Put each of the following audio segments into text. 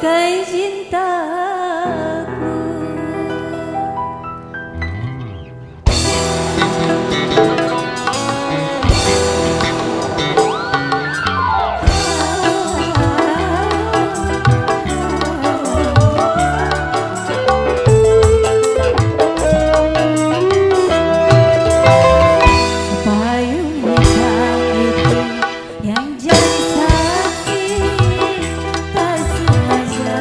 bingkai cintaku. Payung hitam itu yang jadi saksi, tak sengaja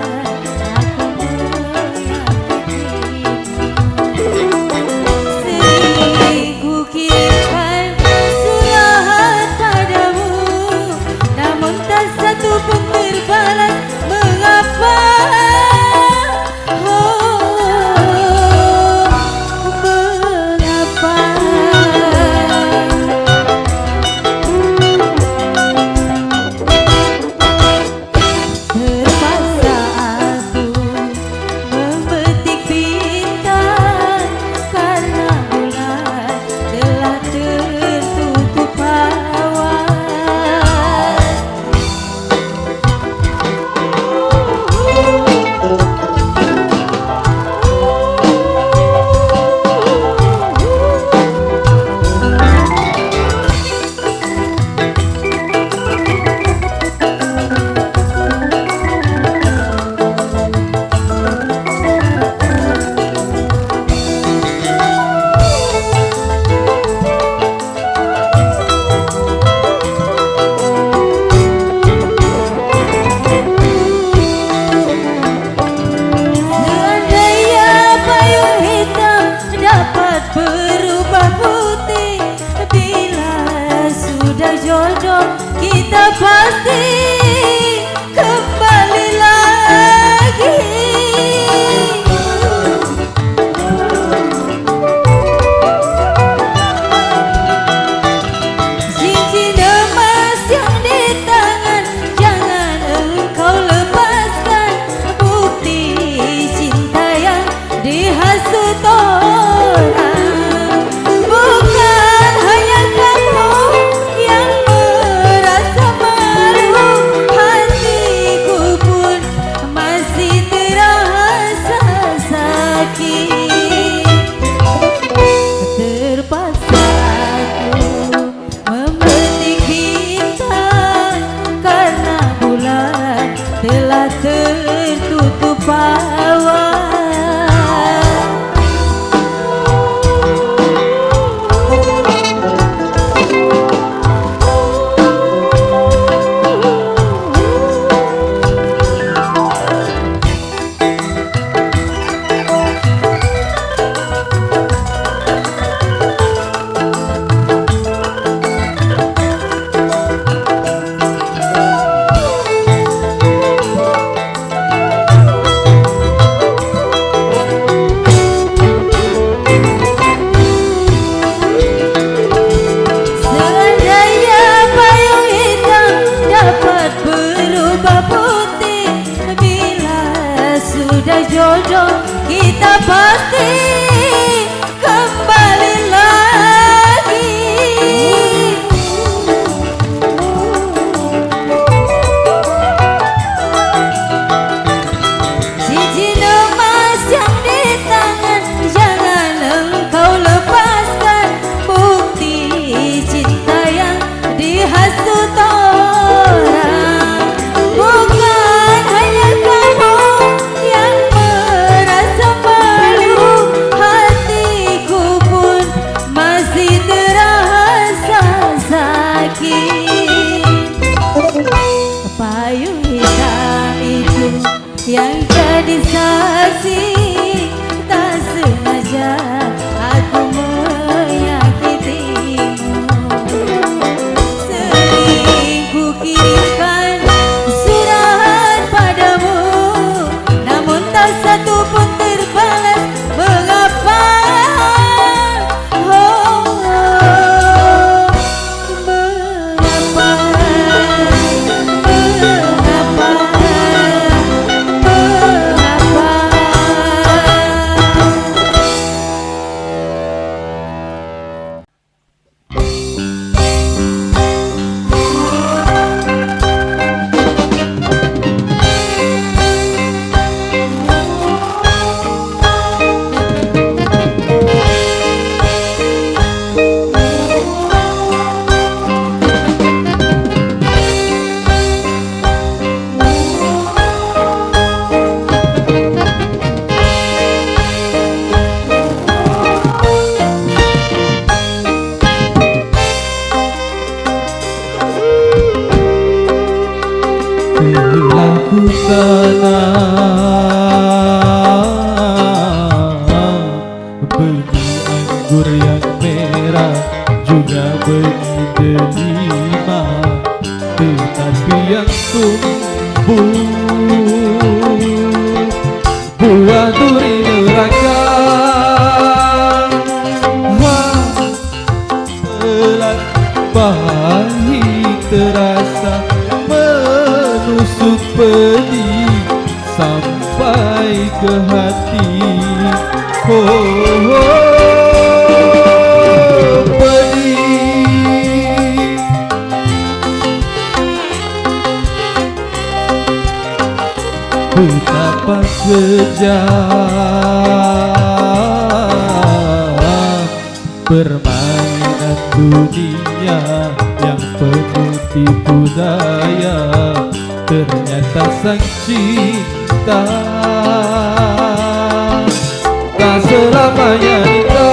tetapi yang tumbuh buah duri neraka. Telan pahit terasa menusuk pedih sampai ke hati. Pedih. Betapa kejam permainan dunia yang penuh tipu daya. Ternyata sang cinta tak selamanya indah.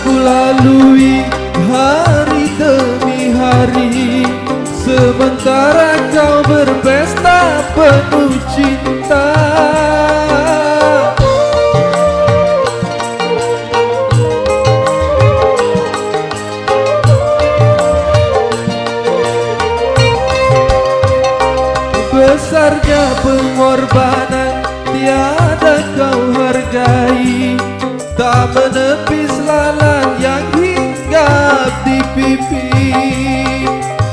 Ku lalui hari demi hari, sementara kau berpesta penuh cinta. Besarnya pengorbanan tiada kau hargai, tak menepis lalat yang hinggap di pipi.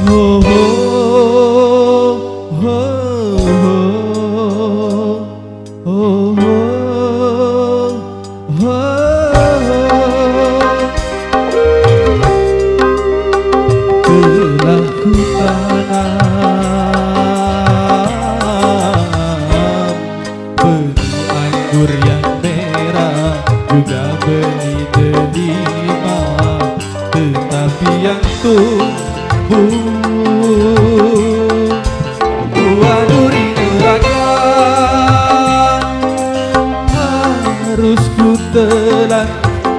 Oh, oh, oh, oh, oh, oh, telah ku tanam benih anggur yang merah, juga benih delima, tetapi yang tumbuh buah duri neraka. Harus ku telan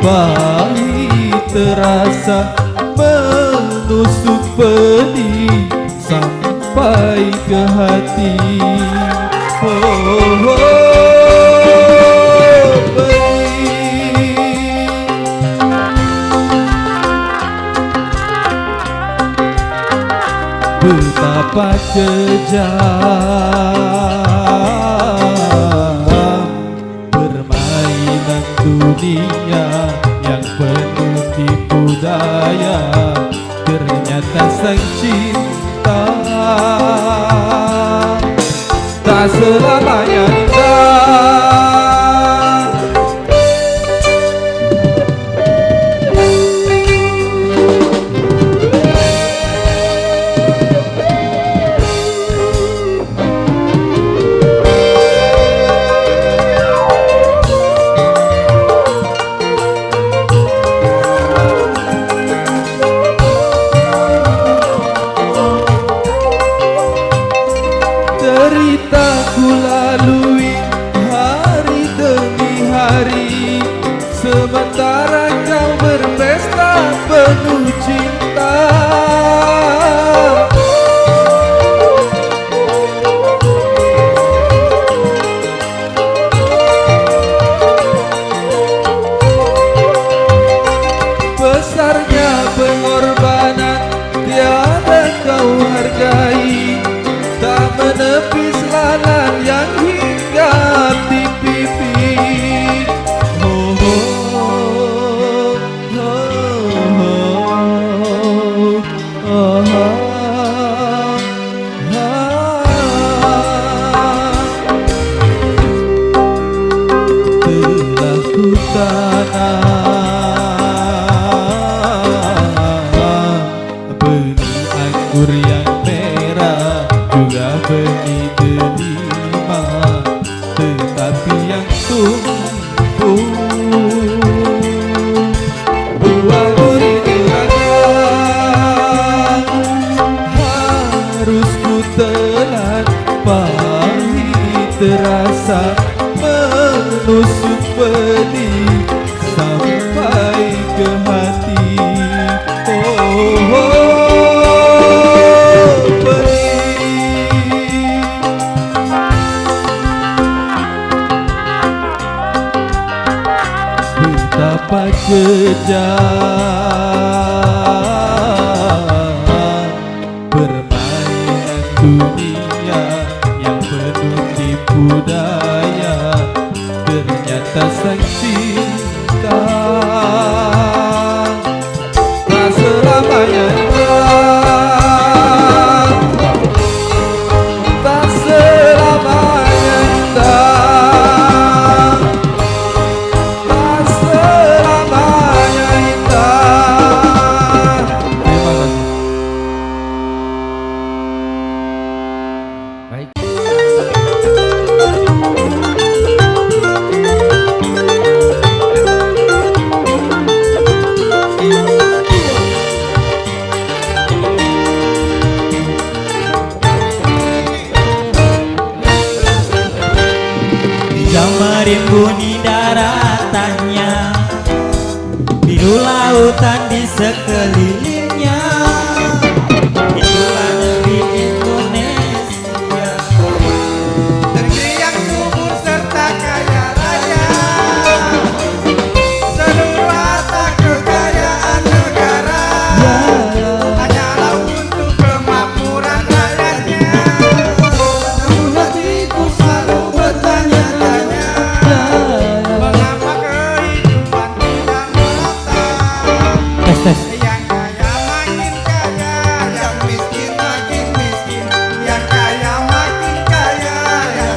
pahit terasa menusuk pedih sampai ke hati. Oh, oh. Betapa kejam permainan dunia yang penuh tipu daya. Ternyata sang cinta tak selamanya indah. Ku lalui hari demi hari, sementara kau berpesta penuh cinta. Besarnya pengorbanan tiada kau hargai, tak menepis lalat yang hinggap di pipi. Oh, oh, oh, oh, oh, telah ku tanam benih anggur yang merah, juga benih delima, tetapi yang tumbuh buah duri neraka. Harus ku telan pahit terasa menusuk pedih sampai ke hati. Oh, pedih. Betapa kejam permainan dunia yang penuh tipu daya. Ternyata sang cinta tak selamanya indah, tak selamanya indah, tak selamanya indah. Terima kasih. Baik. Jama rimbuni daratannya, biru lautan di sekelilingnya. Itulah negeri Indonesia, Negeri yang subur serta kaya raya, seluruh harta kekayaan negara hanyalah untuk kemakmuran rakyatnya. Namun hatiku selalu bertanya-tanya, mengapa kehidupan tidak merata? Yang kaya makin kaya, yang miskin makin miskin. Yang kaya makin kaya, yang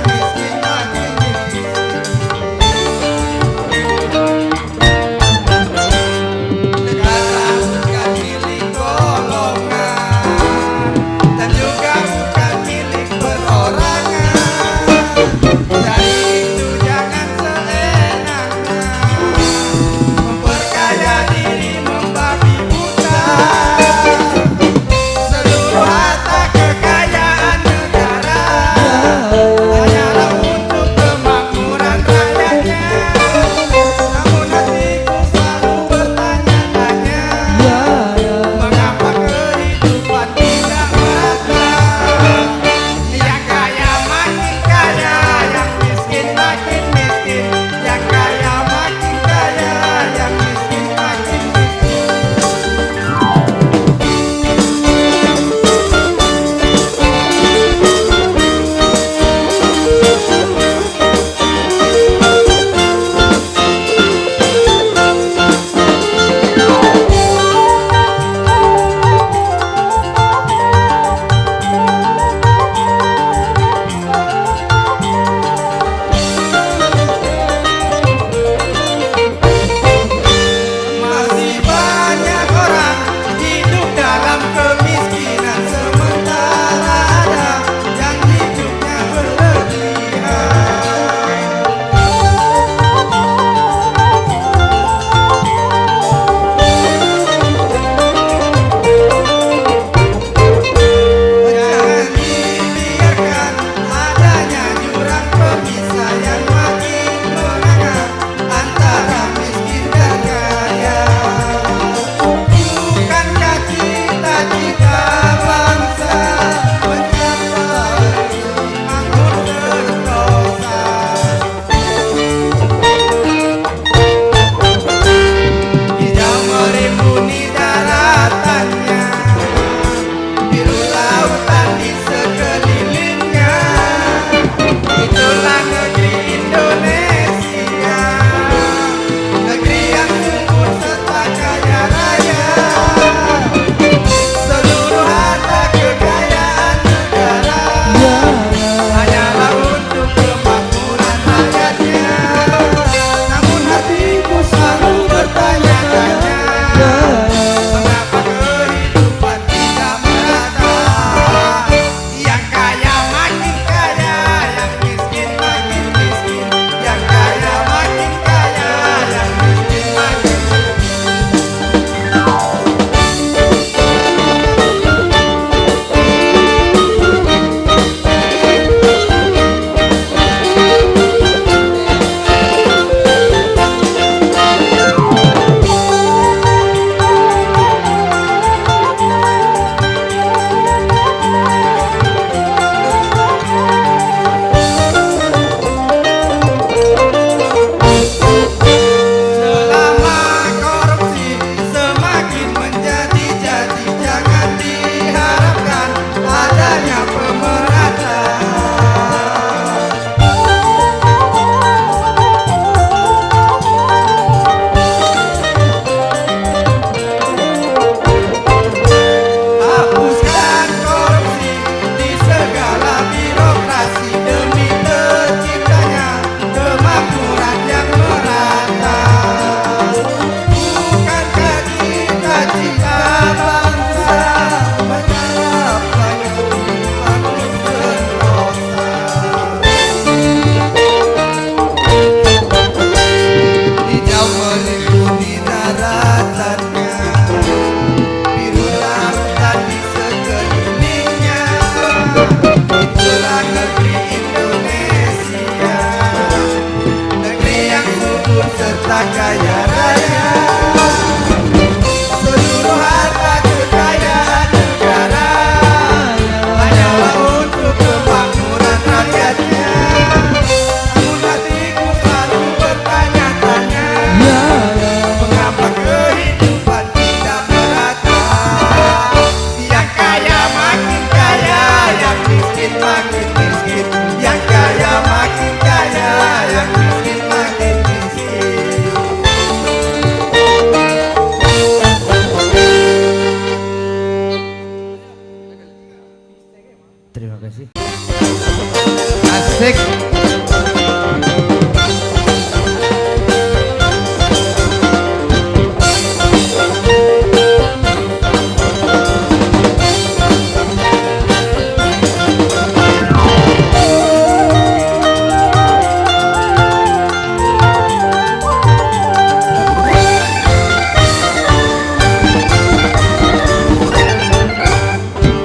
Asik.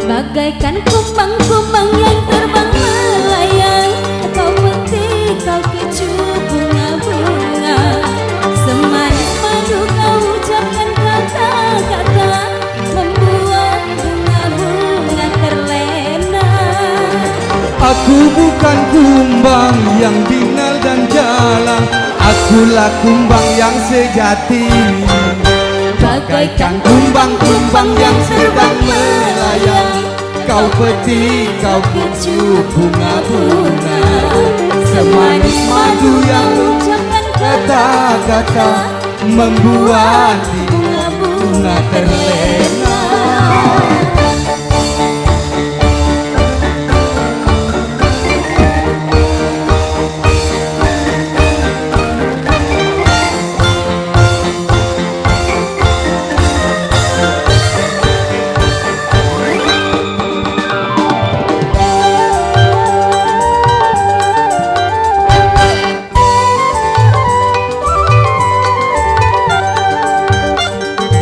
Bagaikan kumbang-kumbang yang terbang melayang, kau petik, kau kecu bunga-bunga. Semanis madu kau ucapkan kata-kata, membuat bunga-bunga terlena. Aku bukan kumbang yang tinggal dan jalan, akulah kumbang yang sejati. Bagaikan kumbang-kumbang yang sedang melayang, kau petik, kau kecu bunga-bunga. Semanis madu yang ucapkan kata-kata, membuat bunga terlena.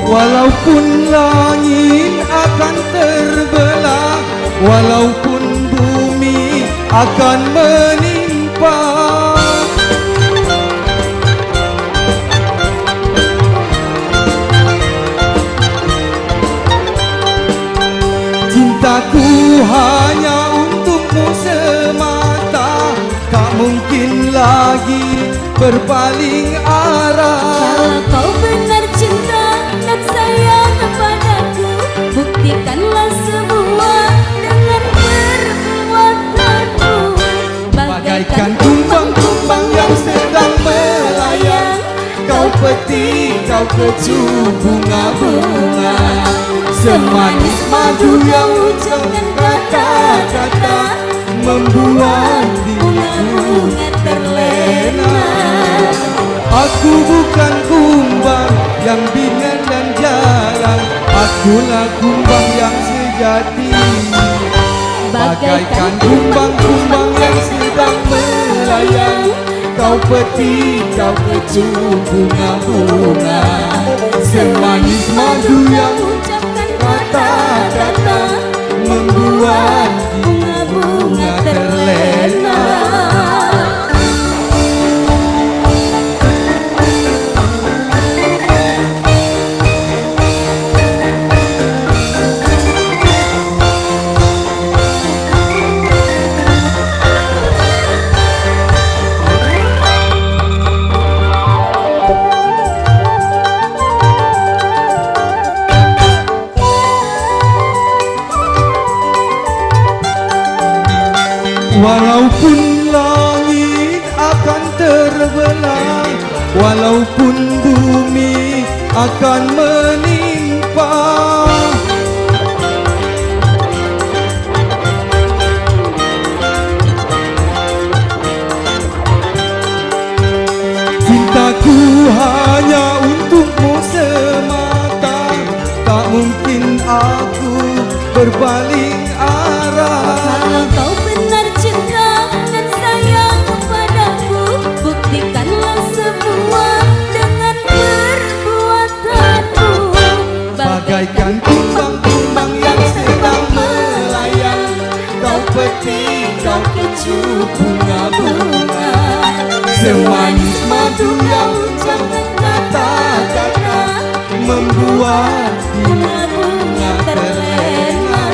Walaupun langit akan terbelah, walaupun bumi akan menimpa, cintaku hanya untukmu semata, tak mungkin lagi berpaling arah. Kalau kau benar cinta dan sayang kepadaku, buktikanlah semua dengan perbuatanmu. Bagaikan kumbang-kumbang yang sedang melayang, kau petik, kau kecu bunga-bunga. Semanis madu yang ucapkan kata-kata, membuat bunga-bunga terlena. Aku bukan kumbang yang bingung dan jalan, akulah kumbang yang sejati. Bagaikan kumbang-kumbang yang sedang melayang, kau petik, kau kecu bunga-bunga. Semanis madu yang ucapkan kata-kata, membuat bunga terlena. Walaupun langit akan terbelah, walaupun bumi akan menimpa, cintaku hanya untukmu semata, tak mungkin aku berpaling arah. Kalau kau benar cinta dan sayang kepadaku, buktikanlah semua dengan perbuatanmu. Bagaikan kumbang-kumbang yang sedang melayang, kau petik, kau kecu bunga-bunga. Semanis madu yang ucapkan kata-kata, membuat bunga terlena.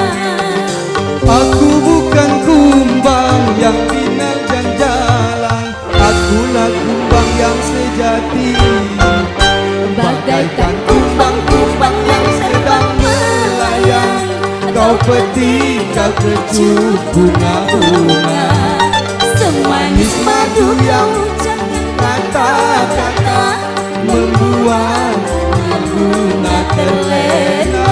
Aku bukan kumbang yang binal dan jalan, akulah kumbang yang sejati. Bagaikan kumbang-kumbang yang sedang melayang, kau petik, kau kecu bunga-bunga. Semanis madu yang ucapkan kata-kata, membuat bunga terlena.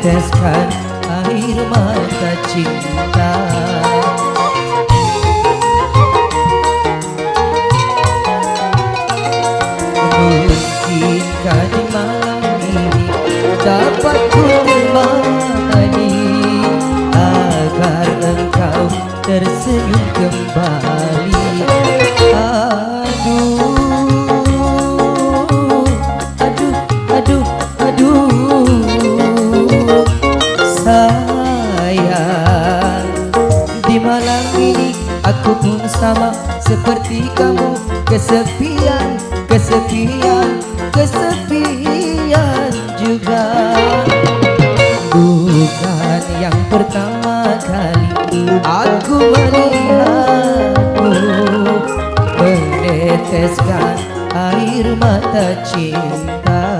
meneteskan air mata cinta. Mungkinkah di malam ini dapat ku temani agar engkau tersenyum kembali. Aduh, sayang, di malam ini aku pun sama seperti kamu, kesepian juga. Bukan yang pertama kali aku melihatmu meneteskan air mata cinta.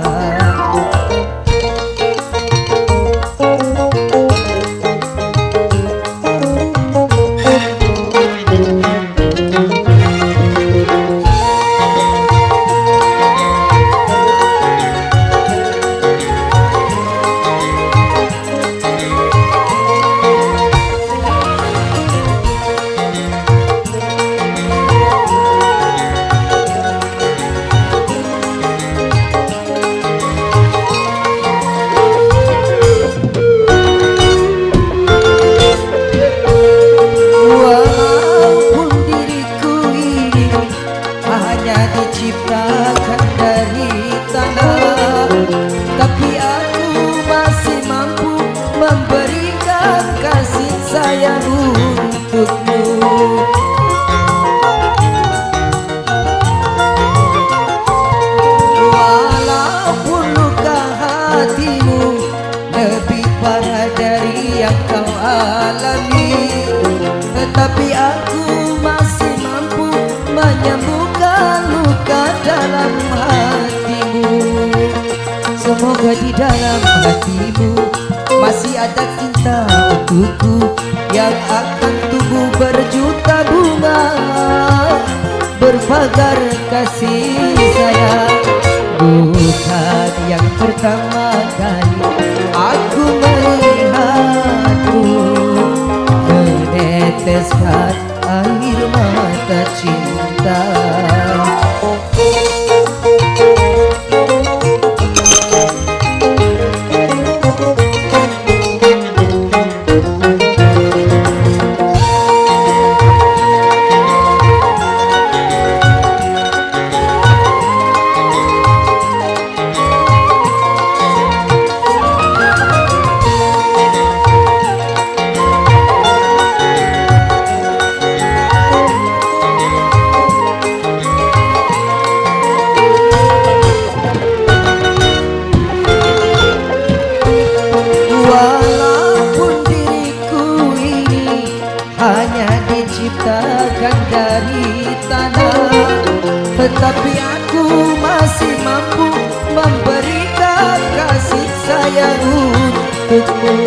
Diciptakan dari tanah, tapi aku masih mampu memberikan kasih sayang untukmu. Walaupun luka hatimu lebih parah dari yang kau alami, tetapi aku masih mampu menyembuhkan luka dalam hatimu. Semoga di dalam hatimu masih ada cinta untukku yang akan tumbuh berjuta bunga, berpagar kasih sayang. Bukan yang pertama kali aku melihatmu meneteskan air mata cinta. Walaupun diriku ini hanya diciptakan dari tanah, tetapi aku masih mampu memberikan kasih sayang untukmu.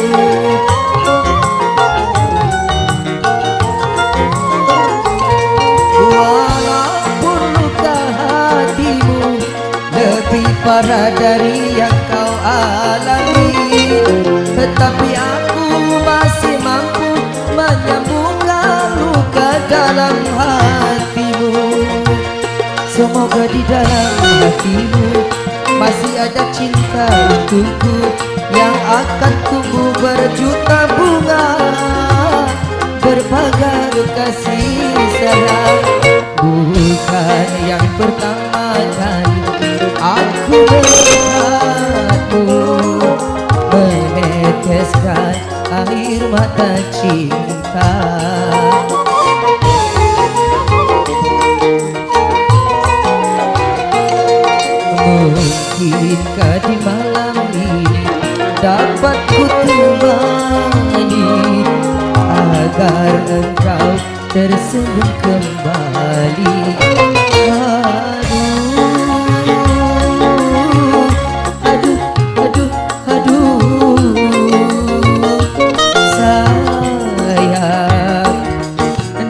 Walaupun luka hatimu lebih parah dari yang kau alami, tetapi aku masih mampu menyembuhkan luka dalam hatimu. Semoga di dalam hatimu masih ada cinta untukku yang akan tumbuh berjuta bunga, berpagar kasih sayang. Bukan yang pertama kali aku melihatmu meneteskan air mata cinta. Mungkinkah di malam ini dapat ku temani agar engkau tersenyum kembali. Sayang,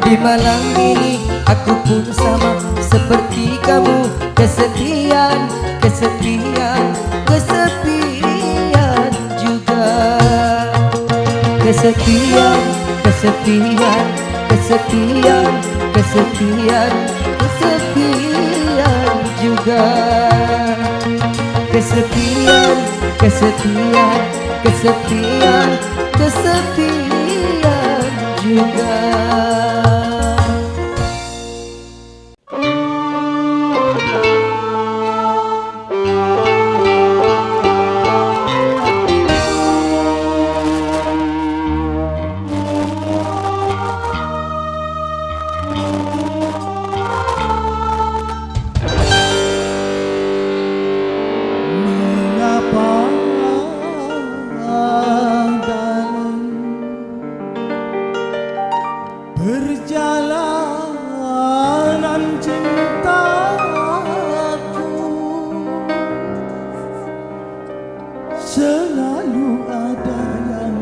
di malam ini aku pun sama seperti kamu, kesepian juga. kesepian, kesepian, kesepian, kesepian, kesepian juga. Kesepian, kesepian, kesepian, kesepian juga. Mengapa dalam perjalanan cintaku selalu ada yang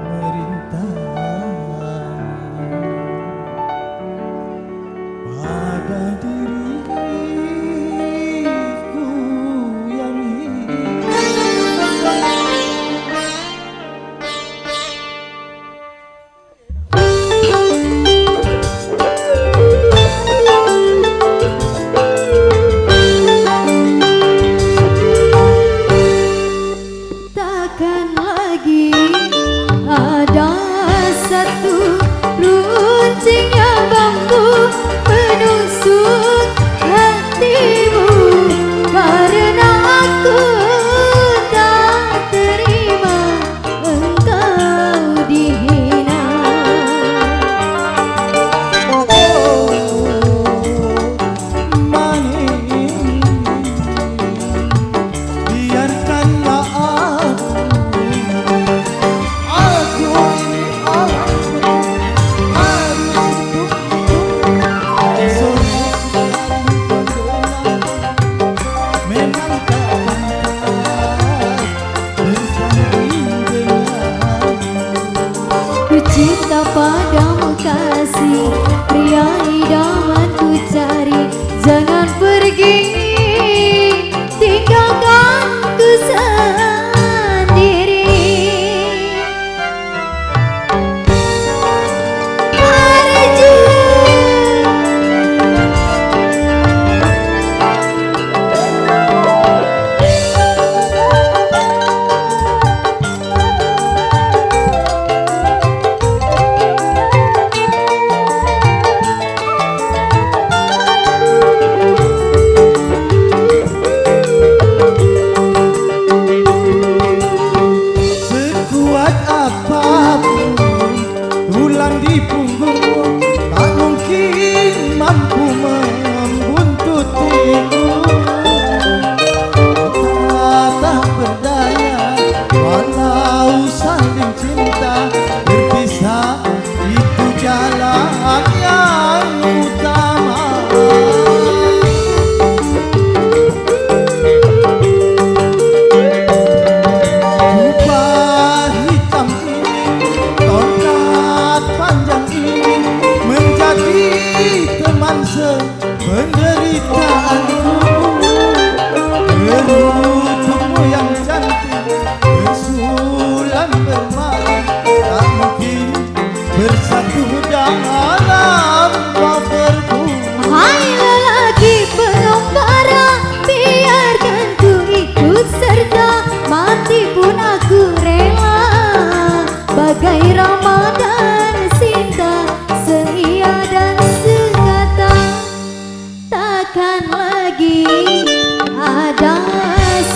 merintangi pada diriku yang hilang. Takkan lagi ada satu runcing yang mampu menusuk hatimu, karena aku tak terima engkau dihina. Manis, biarkanlah aku ini harus hidup memang tak pantas bersanding denganmu. Ku cinta padamu kasih, pria idaman ku cari. Jangan pergi, tinggalkan ku sendiri. Sekuat apapun tulang di punggungmu tak mungkin mampu membuntutiku. Tak berdaya walau saling cinta, berpisah itu jalan yang utama. Jubah hitam ini, tongkat panjang ini menjadi teman sependeritaanku. Berututmu yang cantik bersulam bermain, tak mungkin bersatu dalam baperku. Hai lelaki pengembara, biarkan ku ikut serta, mati pun aku rela. Bagai Ramadan Sinta, seia dan sekata. Takkan lagi ada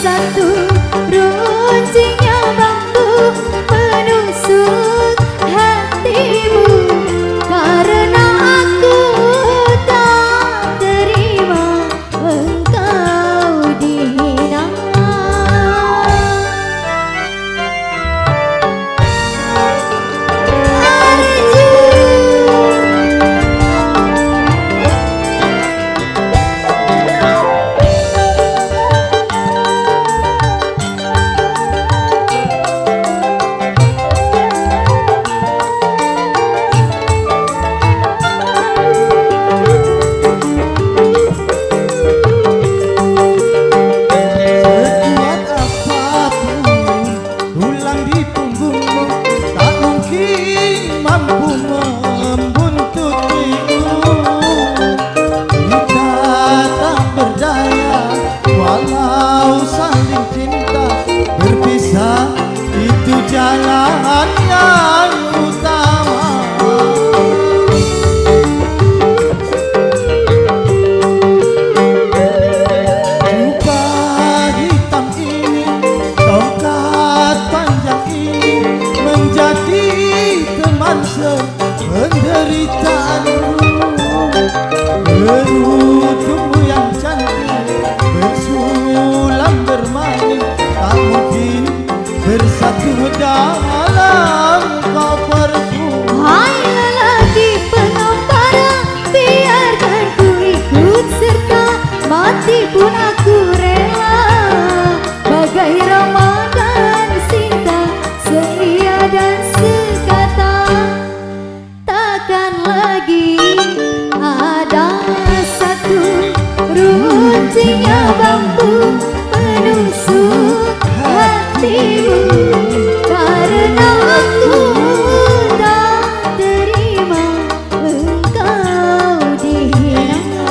satu runcing yang mampu menusuk hatimu, karena aku tak terima engkau dihina. jalan yang utama. Juga hitam ini, tongkat panjang ini menjadi teman sependeritaanmu. Berujungmu yang cantik bersulam bermain, tak mungkin bersatu dalam koperku. Hai lelaki pengembara, biarkan ku ikut serta, mati pun aku rela. Bagai Ramadan Sinta, seia dan sekata, takkan lagi ada satu runcingnya bambu menusuk hatimu. Karena aku tak terima engkau dihina.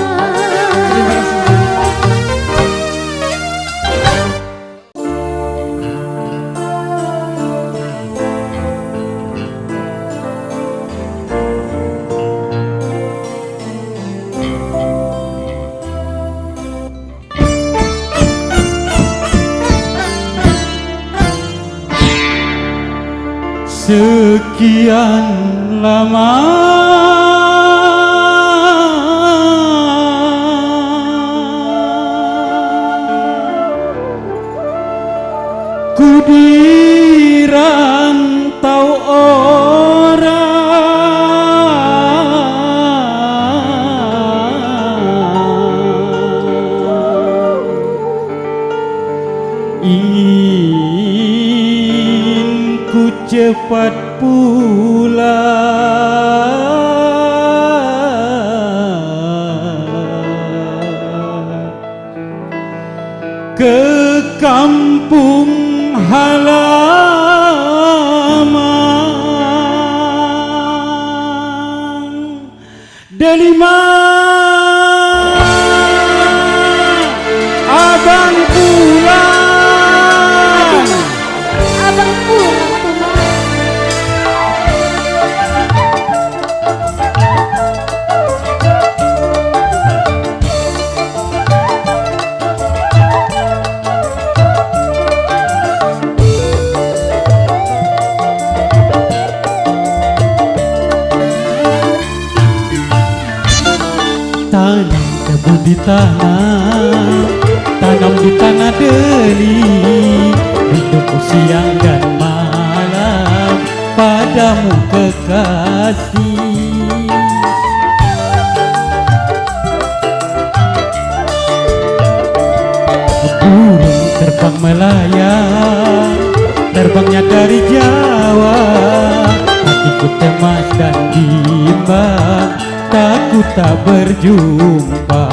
Sekian lama ku dirantau orang, ingin ku cepat pulang ke kampung halaman. Delima abang pulang, Abang pulang tuh, Mak. tanam tebu di tanah, tanam di tanah deli, untukku siang dan malam padamu kekasih. Burung terbang melayang, terbangnya dari Jawa, hatiku cemas dan bimbang, takut tak berjumpa.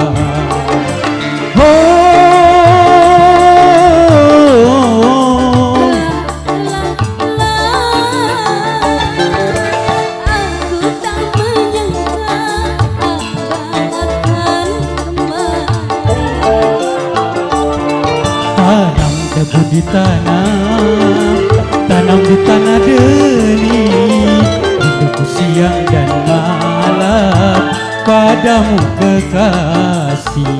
Aku tak menyangka abang akan kembali. Tanam tebu di tanah, tanam di tanah deni, hidupku siang dan malam padamu kekasih.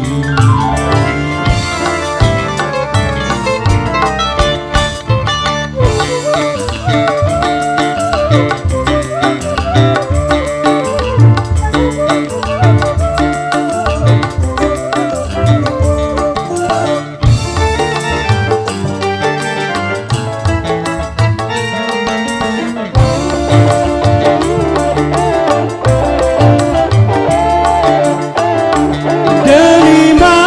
Delima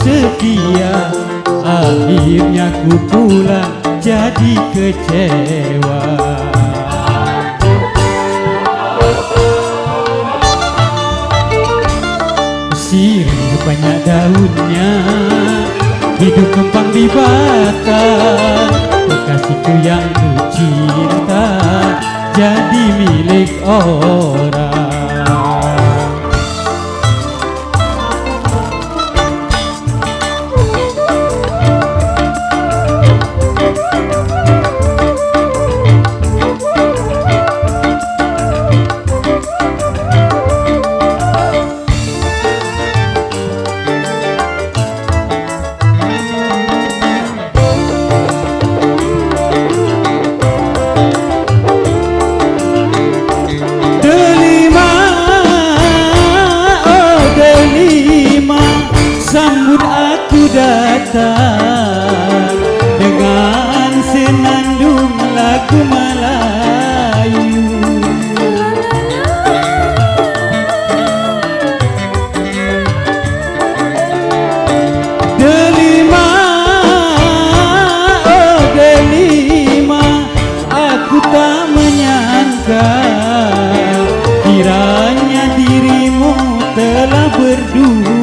setia, akhirnya ku pulang jadi kecewa. Sirih banyak daunnya, hidup numpang di batang. Kekasihku yang ku cinta jadi milik orang. Sambut aku datang dengan senandung lagu Melayu. Delima, oh delima, aku tak menyangka kiranya dirimu telah berdua.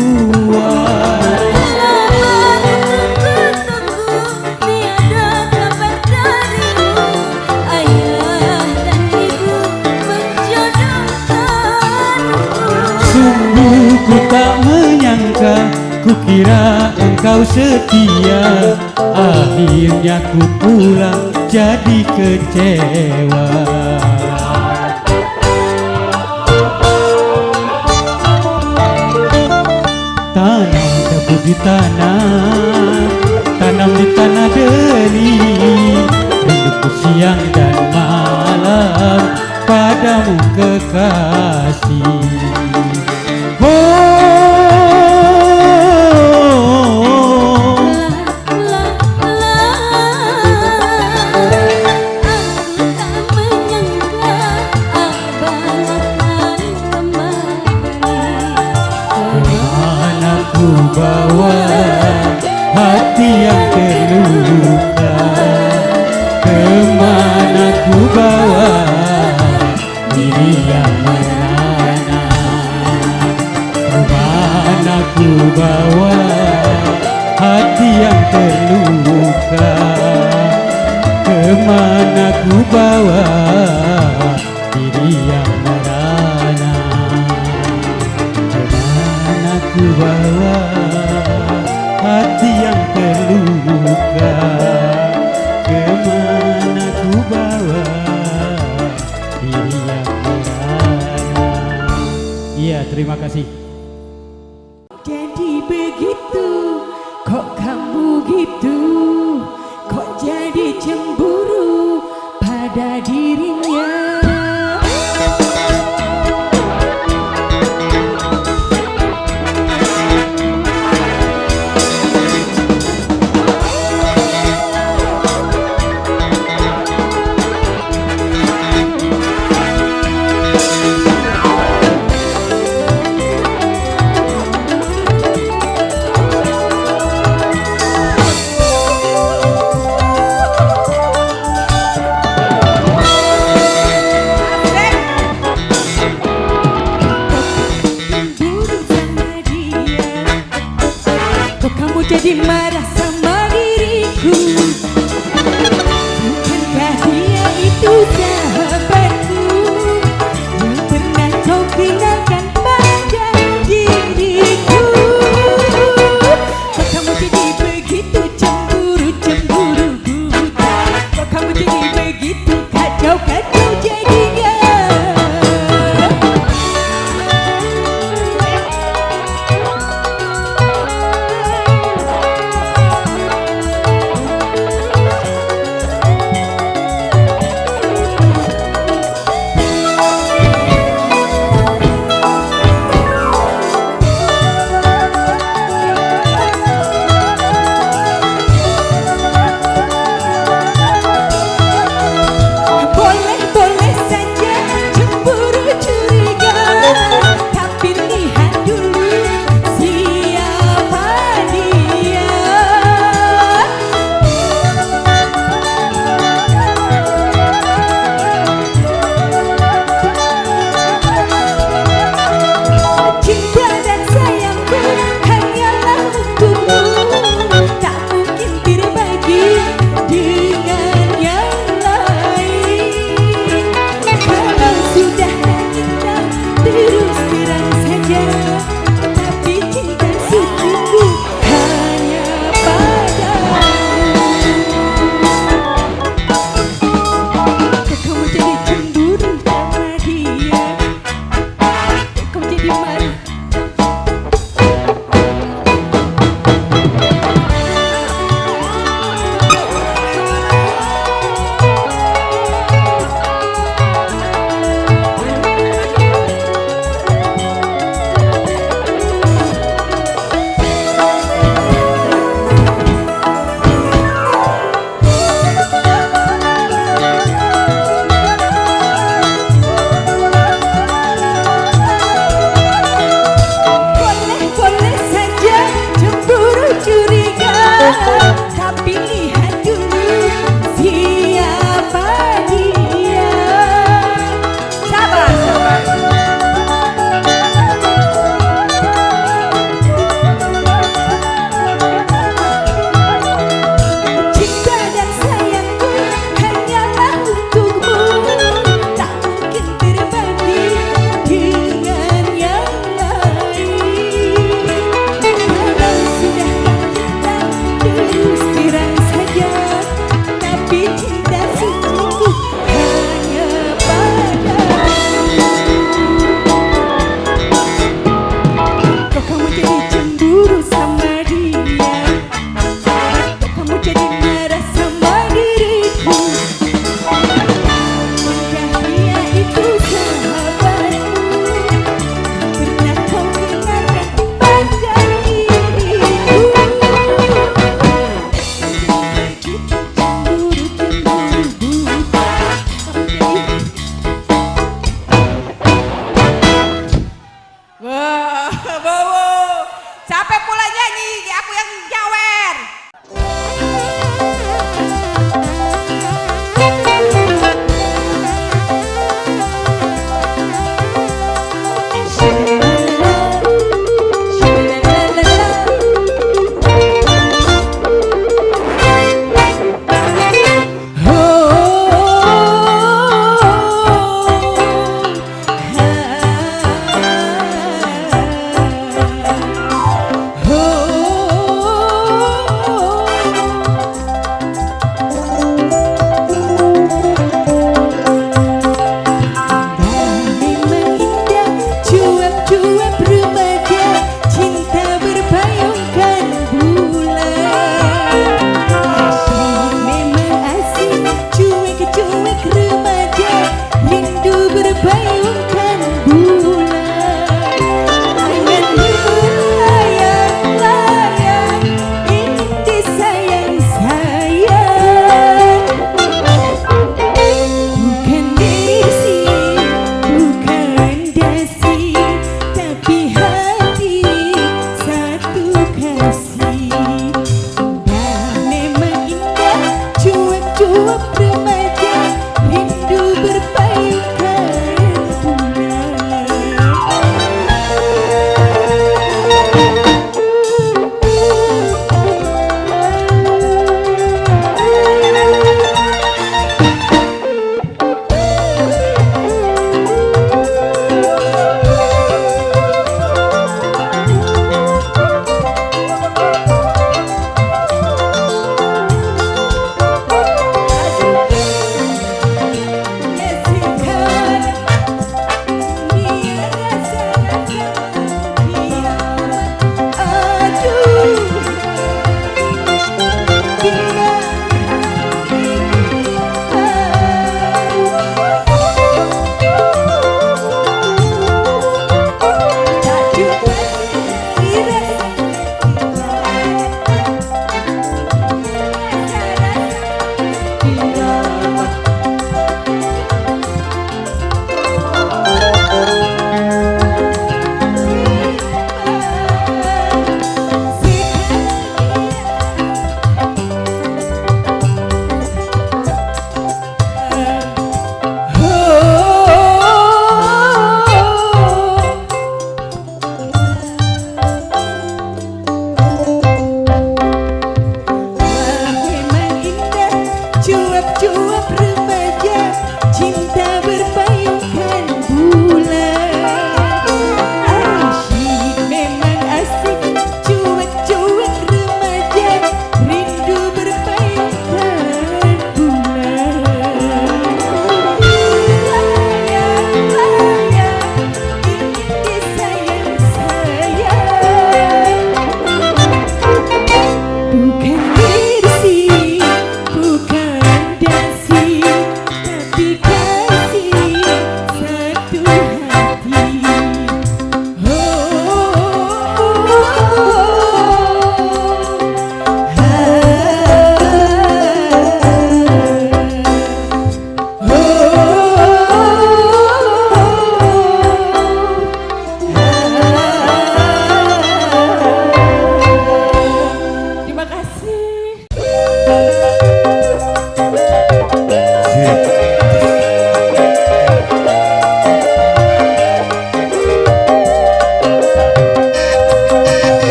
Ku tak menyangka, ku kira engkau setia, akhirnya ku pulang jadi kecewa. Tanam tebu di tanah, tanam di tanah deli, rinduku siang dan malam padamu kekasih. Bawa hati yang terluka, kemana ku bawa diri yang merana, kemana ku bawa hati yang terluka, kemana ku bawa diri yang merana, kemana ku bawa hati yang terluka, kemana ku bawa diri yang merana. Iya, terima kasih. Jadi begitu, kok kamu gitu, kok jadi cemburu pada dirinya. Jadi marah sama diriku, bukankah dia itu sahabatku yang pernah kau tinggalkan pada diriku? Kok kamu jadi begitu cemburu buta? Kok kamu jadi begitu kacau jadinya?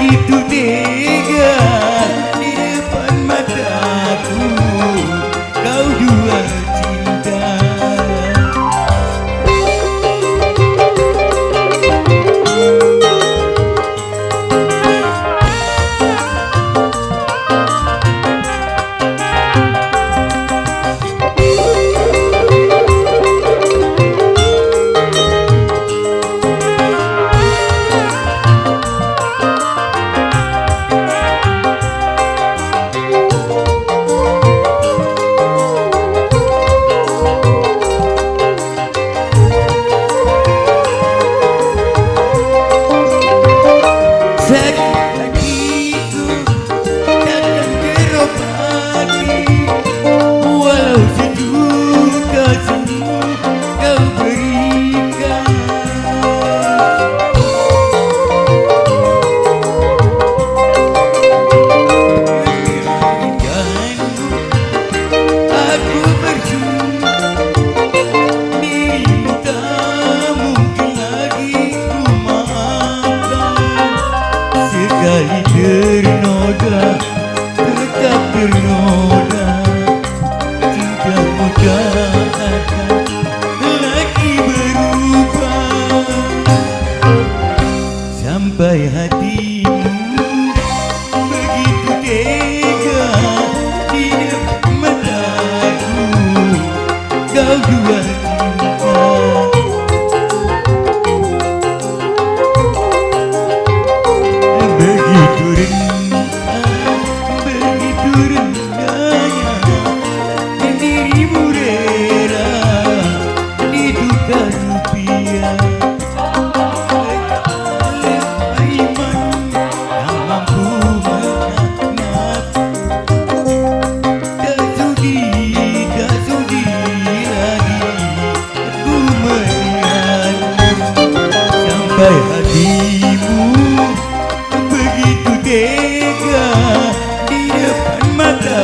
begitu tega di depan mataku kau dua cinta. Sekali ternoda, tetap ternoda, tidak mudah akan lagi berubah. Sampai hatimu begitu tega di depan mataku kau dua cinta. Begitu rendahnya dirimu rela ditukar rupiah. Iman yang mampu menatap, tak sudi lagi aku melihatmu. Sampai hatimu begitu tega di depan mata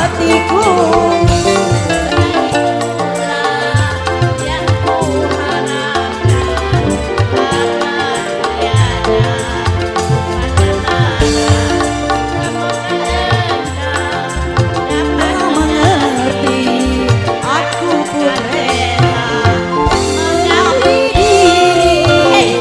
hatiku. Yang ku harapkan agar tiada Kau mengerti, aku pun rela mengabdi diri.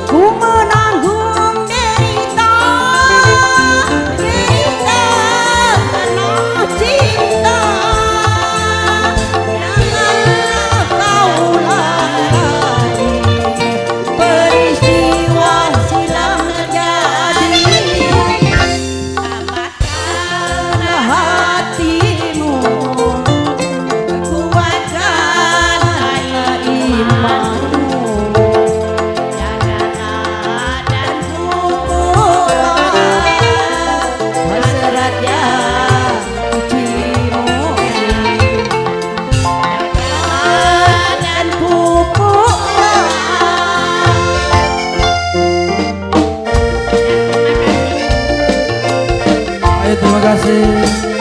Ku menanggung derita, derita karena cinta. Janganlah kau lalai peristiwa silam terjadi. Tabahkanlah hatimu, kuatkanlah imanmu. jagalah dan Hasratnya kucimu dan pupuklah. Ayo terima kasih.